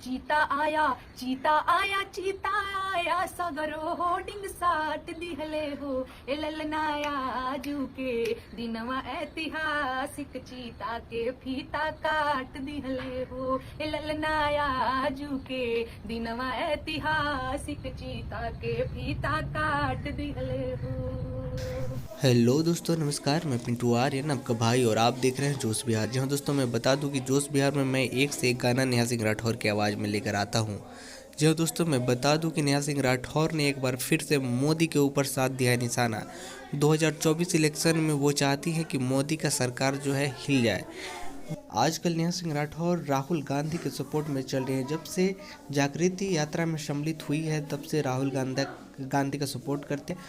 चीता आया चीता आया सगरो होर्डिंग साट दिहले हो ए ललनाया आजू के दिनवा ऐतिहासिक चीता के फीता काट दिहले हो ए ललनाया आजू के दिनवा ऐतिहासिक चीता के फीता काट दिहले हो। हेलो दोस्तों, नमस्कार। मैं पिंटू आर्यन, आपका भाई, और आप देख रहे हैं जोश बिहार। जी हाँ दोस्तों, मैं बता दूं कि जोश बिहार में मैं एक से एक गाना नेहा सिंह राठौर की आवाज़ में लेकर आता हूं। जी हाँ दोस्तों, मैं बता दूं कि नेहा सिंह राठौर ने एक बार फिर से मोदी के ऊपर साध दिया है निशाना। 2024 इलेक्शन में वो चाहती हैं कि मोदी का सरकार जो है हिल जाए। आजकल नेहा सिंह राठौर राहुल गांधी के सपोर्ट में चल रही हैं। जब से जागृति यात्रा में सम्मिलित हुई है तब से राहुल गांधी का सपोर्ट करते हैं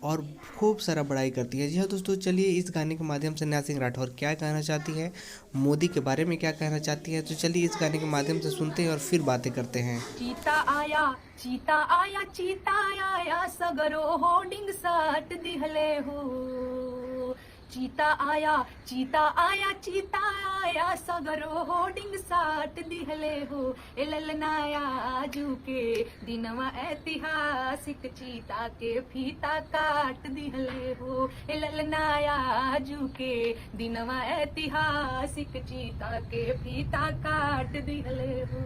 और खूब सारा बड़ाई करती है। जी हाँ दोस्तों, चलिए इस गाने के माध्यम से नेहा सिंह राठौर क्या कहना चाहती है, मोदी के बारे में क्या कहना चाहती है, तो चलिए इस गाने के माध्यम से सुनते हैं और फिर बातें करते हैं। चीता आया चीता आया चीता आया सगरो होर्डिंग साट दिहले हो। चीता आया चीता आया चीता आया सगरो होर्डिंग साट दिहले हो ए ललनाया आजू के दिनवा ऐतिहासिक चीता के फीता काट दिहले हो ए ललनाया आजू के दिनवा ऐतिहासिक चीता के फीता काट दिहले हो।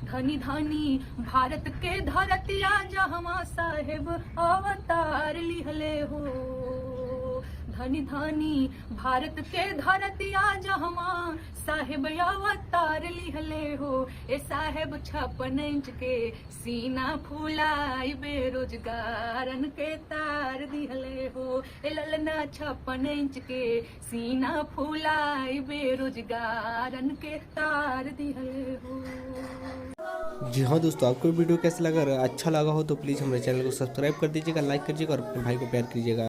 धनी धनी भारत के धरतिया जहमा साहेब अवतार लिहले हो। धनी धनी भारत के धरतिया जहमा साहेब अवतार लिहले हो ए साहेब 56 इंच के सीना फुलाई बेरोजगारन के तार दिहले हो ए ललना 56 इंच के सीना फुलाई बेरोजगारन के तार दिहले हो। जी हाँ दोस्तों, आपको वीडियो कैसा लगा? अगर अच्छा लगा हो तो प्लीज़ हमारे चैनल को सब्सक्राइब कर दीजिएगा, लाइक कीजिएगा और अपने भाई को प्यार कीजिएगा।